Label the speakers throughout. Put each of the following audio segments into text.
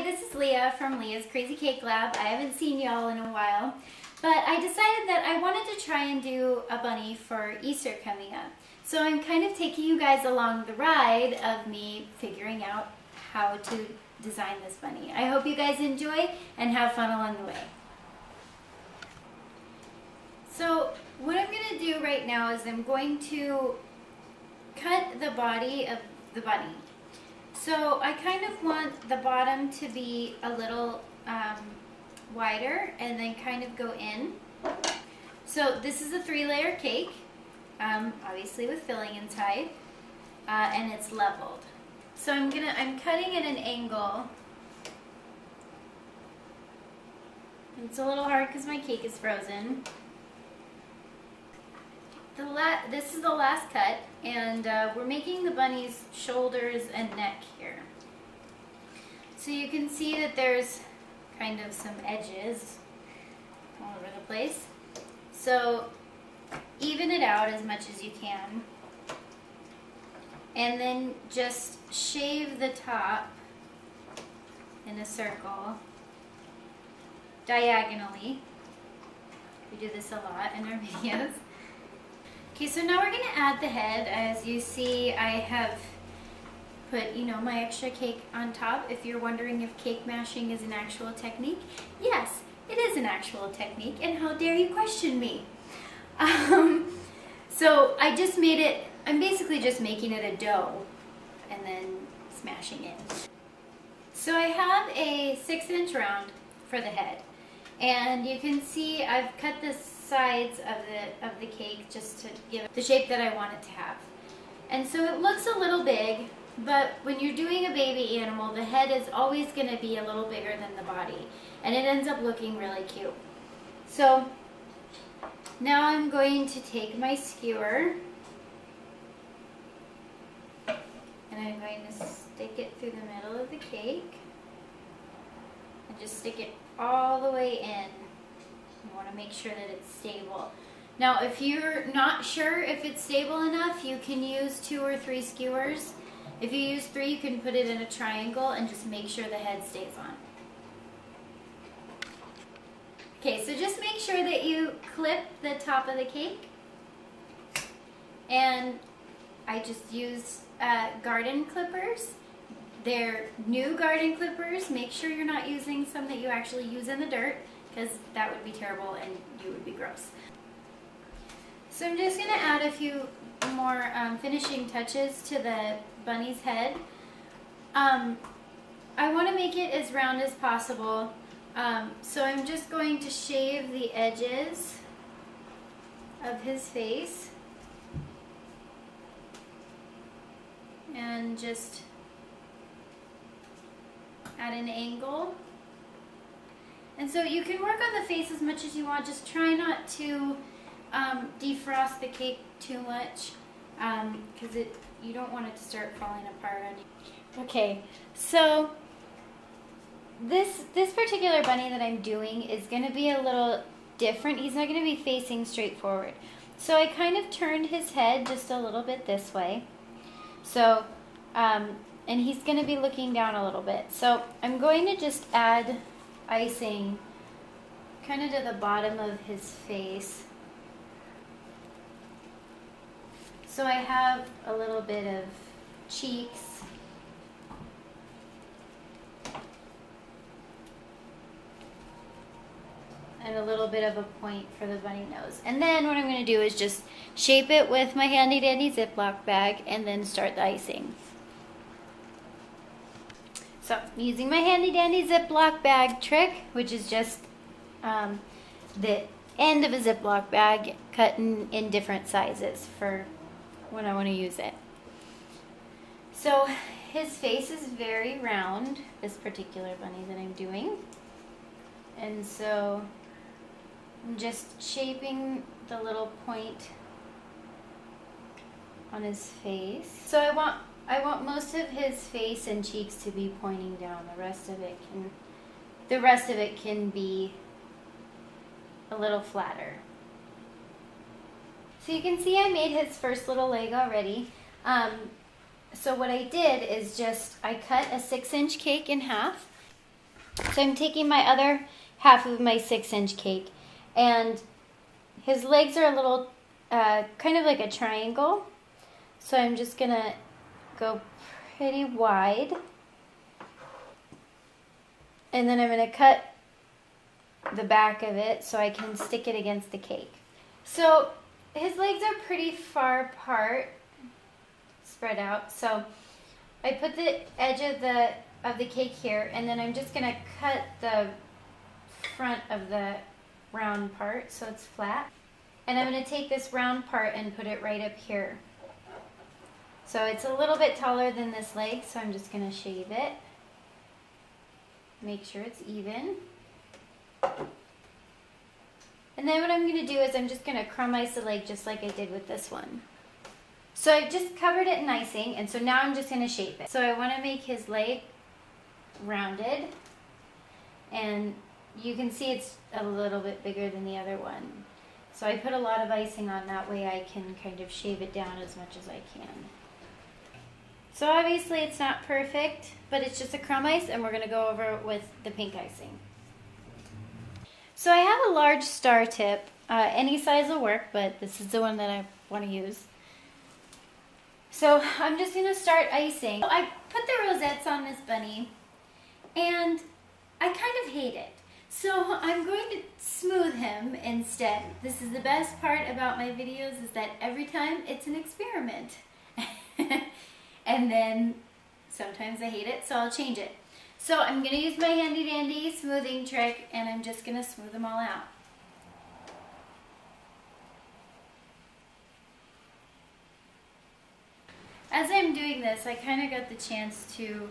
Speaker 1: Hi, this is Leah from Leah's Crazy Cake Lab. I haven't seen y'all in a while, but I decided that I wanted to try and do a bunny for Easter coming up. So I'm kind of taking you guys along the ride of me figuring out how to design this bunny. I hope you guys enjoy and have fun along the way. So what I'm going to do right now is I'm going to cut the body of the bunny. So I kind of want the bottom to be a little wider and then kind of go in. So this is a 3-layer cake, obviously with filling inside, and it's leveled. So I'm cutting at an angle. It's a little hard because my cake is frozen. This is the last cut, and we're making the bunny's shoulders and neck here. So you can see that there's kind of some edges all over the place. So even it out as much as you can, and then just shave the top in a circle diagonally. We do this a lot in our videos. Okay, so now we're going to add the head. As you see, I have put, my extra cake on top. If you're wondering if cake mashing is an actual technique, yes, it is an actual technique, and how dare you question me? So I just made it, I'm basically just making it a dough and then smashing it. So I have a 6-inch round for the head, and you can see I've cut this sides of the cake just to give it the shape that I want it to have. And so it looks a little big, but when you're doing a baby animal, the head is always going to be a little bigger than the body, and it ends up looking really cute. So now I'm going to take my skewer and I'm going to stick it through the middle of the cake and just stick it all the way in. You want to make sure that it's stable. Now, if you're not sure if it's stable enough, you can use 2 or 3 skewers. If you use 3, you can put it in a triangle and just make sure the head stays on. Okay, so just make sure that you clip the top of the cake. And I just use garden clippers. They're new garden clippers. Make sure you're not using some that you actually use in the dirt, because that would be terrible and you would be gross. So I'm just going to add a few more finishing touches to the bunny's head. I want to make it as round as possible, so I'm just going to shave the edges of his face and just at an angle. And so you can work on the face as much as you want. Just try not to defrost the cake too much, because you don't want it to start falling apart on you. Okay, so this particular bunny that I'm doing is going to be a little different. He's not going to be facing straight forward. So I kind of turned his head just a little bit this way. So, and he's going to be looking down a little bit. So I'm going to just add icing kind of to the bottom of his face. So I have a little bit of cheeks, and a little bit of a point for the bunny nose. And then what I'm going to do is just shape it with my handy dandy Ziploc bag and then start the icing. So using my handy dandy Ziploc bag trick, which is just the end of a Ziploc bag cut in different sizes for when I want to use it. So his face is very round, this particular bunny that I'm doing. And so I'm just shaping the little point on his face. So I want most of his face and cheeks to be pointing down. The rest of it can be a little flatter. So you can see I made his first little leg already. So what I did is I cut a 6-inch cake in half, So I'm taking my other half of my 6-inch cake, and his legs are a little, kind of like a triangle. So I'm just gonna go pretty wide. And then I'm gonna cut the back of it so I can stick it against the cake. So his legs are pretty far apart, spread out. So I put the edge of the cake here, and then I'm just gonna cut the front of the round part so it's flat. And I'm gonna take this round part and put it right up here. So it's a little bit taller than this leg, so I'm just gonna shave it. Make sure it's even. And then what I'm gonna do is I'm just gonna crumb ice the leg just like I did with this one. So I've just covered it in icing, and so now I'm just gonna shape it. So I wanna make his leg rounded, and you can see it's a little bit bigger than the other one. So I put a lot of icing on, that way I can kind of shave it down as much as I can. So obviously it's not perfect, but it's just a crumb ice, and we're gonna go over it with the pink icing. So I have a large star tip. Any size will work, but this is the one that I want to use. So I'm just going to start icing. I put the rosettes on this bunny, and I kind of hate it. So I'm going to smooth him instead. This is the best part about my videos, is that every time it's an experiment. And then sometimes I hate it, so I'll change it. So I'm going to use my handy dandy smoothing trick, and I'm just going to smooth them all out. As I'm doing this, I kind of got the chance to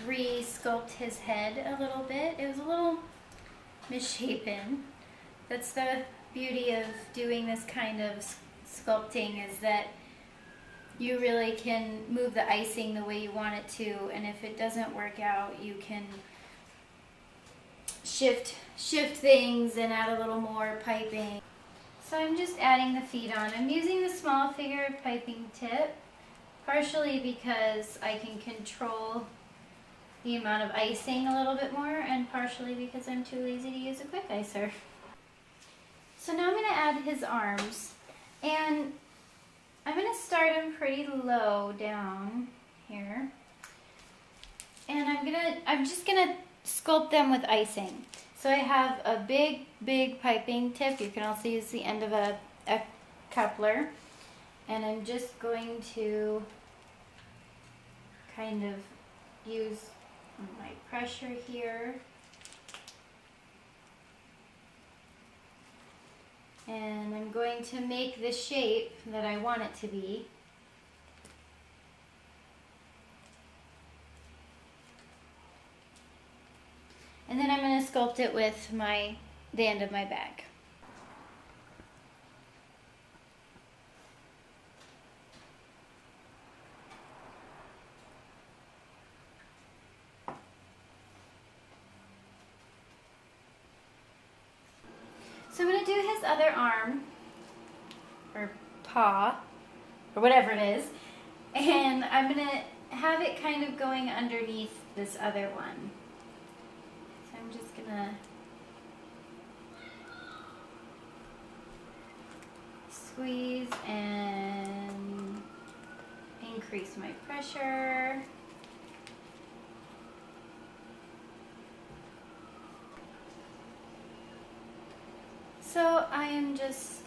Speaker 1: re-sculpt his head a little bit. It was a little misshapen. That's the beauty of doing this kind of sculpting, is that you really can move the icing the way you want it to, and if it doesn't work out, you can shift things and add a little more piping. So I'm just adding the feet on. I'm using the small figure piping tip, partially because I can control the amount of icing a little bit more, and partially because I'm too lazy to use a quick icer. So now I'm going to add his arms, and I'm going to start them pretty low down here, and I'm just going to sculpt them with icing. So I have a big piping tip. You can also use the end of a coupler, and I'm just going to kind of use my pressure here, and I'm going to make the shape that I want it to be. And then I'm going to sculpt it with the end of my bag. So I'm going to do his other arm, or paw, or whatever it is, and I'm going to have it kind of going underneath this other one. So I'm just going to squeeze and increase my pressure. So I am just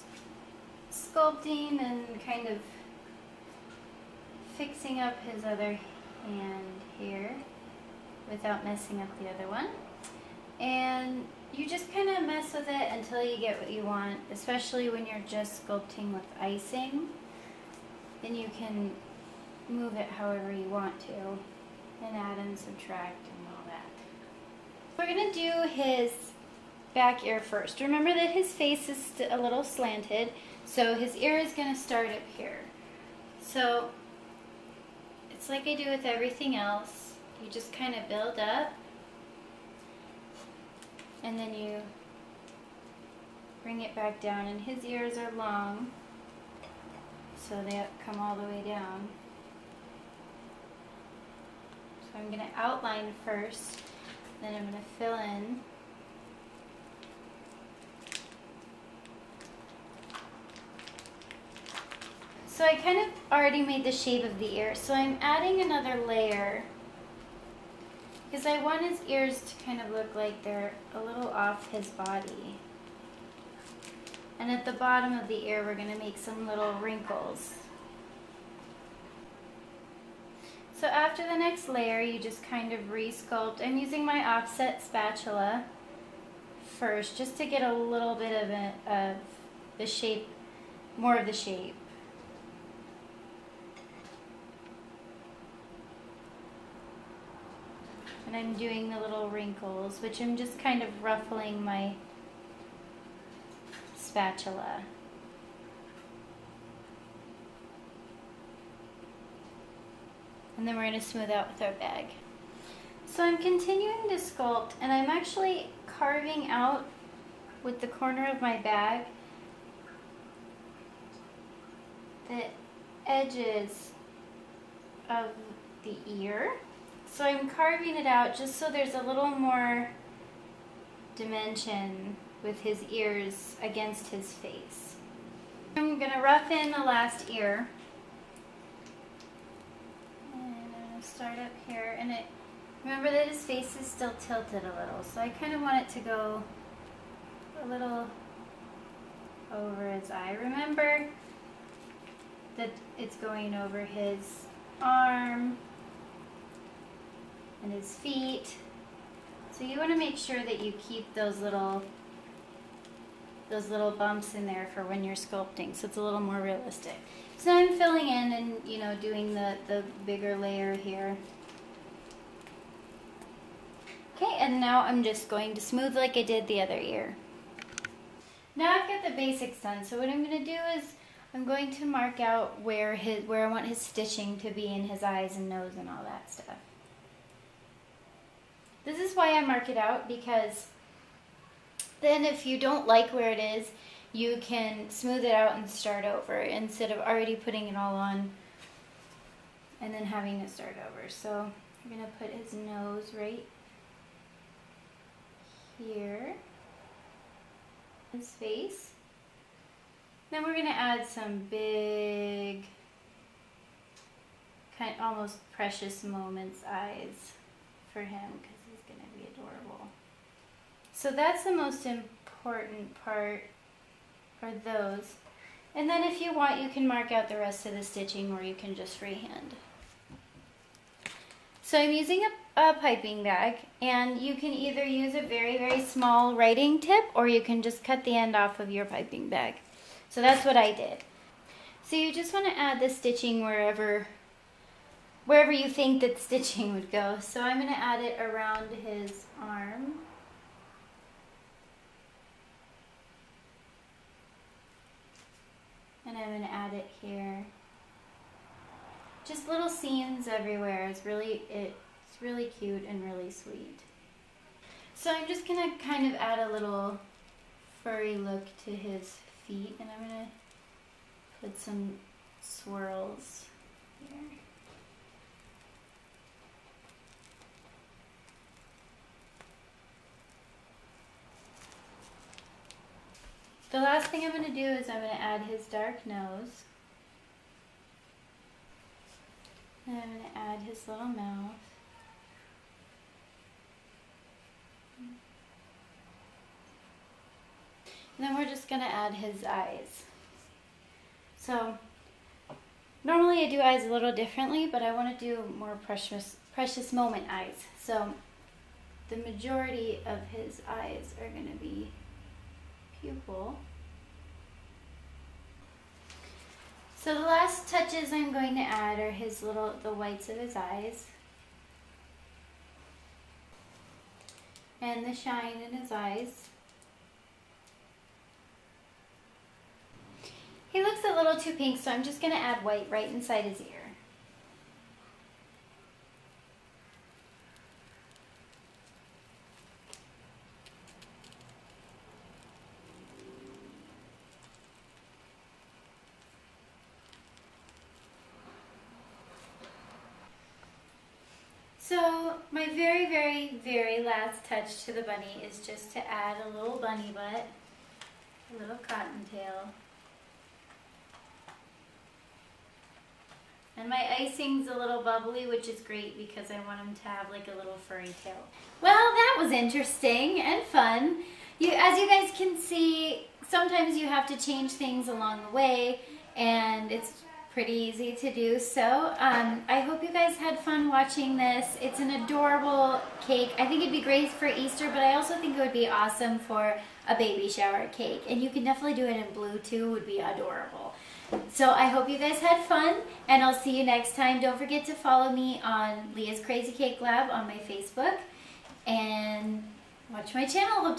Speaker 1: sculpting and kind of fixing up his other hand here without messing up the other one. And you just kind of mess with it until you get what you want, especially when you're just sculpting with icing. Then you can move it however you want to, and add and subtract and all that. We're going to do his back ear first. Remember that his face is a little slanted, so his ear is going to start up here. So it's like I do with everything else. You just kind of build up, and then you bring it back down. And his ears are long, so they come all the way down. So I'm going to outline first, Then I'm going to fill in. So I kind of already made the shape of the ear, so I'm adding another layer because I want his ears to kind of look like they're a little off his body. And at the bottom of the ear, we're going to make some little wrinkles. So after the next layer, you just kind of re-sculpt. I'm using my offset spatula first, just to get a little bit of the shape, more of the shape. And I'm doing the little wrinkles, which I'm just kind of ruffling my spatula. And then we're going to smooth out with our bag. So I'm continuing to sculpt, and I'm actually carving out with the corner of my bag the edges of the ear. So I'm carving it out just so there's a little more dimension with his ears against his face. I'm going to rough in the last ear. And I'm going to start up here. And remember that his face is still tilted a little, so I kind of want it to go a little over his eye. Remember that it's going over his arm and his feet. So you want to make sure that you keep those little bumps in there for when you're sculpting, so it's a little more realistic. So I'm filling in and doing the bigger layer here. Okay, and now I'm just going to smooth like I did the other ear. Now I've got the basics done, so what I'm going to do is I'm going to mark out where I want his stitching to be in his eyes and nose and all that stuff. This is why I mark it out, because then if you don't like where it is, you can smooth it out and start over instead of already putting it all on and then having to start over. So I'm going to put his nose right here, his face. Then we're going to add some big, kind of almost Precious Moments eyes for him, because he's going to be adorable. So that's the most important part, are those. And then if you want, you can mark out the rest of the stitching, or you can just freehand. So I'm using a piping bag, and you can either use a very, very small writing tip, or you can just cut the end off of your piping bag. So that's what I did. So you just want to add the stitching wherever you think that stitching would go. So I'm going to add it around his arm. And I'm going to add it here. Just little seams everywhere. It's really cute and really sweet. So I'm just going to kind of add a little furry look to his feet, and I'm going to put some swirls here. The last thing I'm going to do is I'm going to add his dark nose. And I'm going to add his little mouth. And then we're just going to add his eyes. So normally I do eyes a little differently, but I want to do more precious moment eyes. So the majority of his eyes are going to be pupil. So the last touches I'm going to add are the whites of his eyes and the shine in his eyes. He looks a little too pink, so I'm just going to add white right inside his ear. So my very, very, very last touch to the bunny is just to add a little bunny butt, a little cottontail. And my icing's a little bubbly, which is great because I want him to have like a little furry tail. Well, that was interesting and fun. As you guys can see, sometimes you have to change things along the way, and it's pretty easy to do. So I hope you guys had fun watching this. It's an adorable cake. I think it'd be great for Easter, but I also think it would be awesome for a baby shower cake. And you can definitely do it in blue too, would be adorable. So I hope you guys had fun, and I'll see you next time. Don't forget to follow me on Leah's Crazy Cake Lab on my Facebook, and watch my channel. Hope to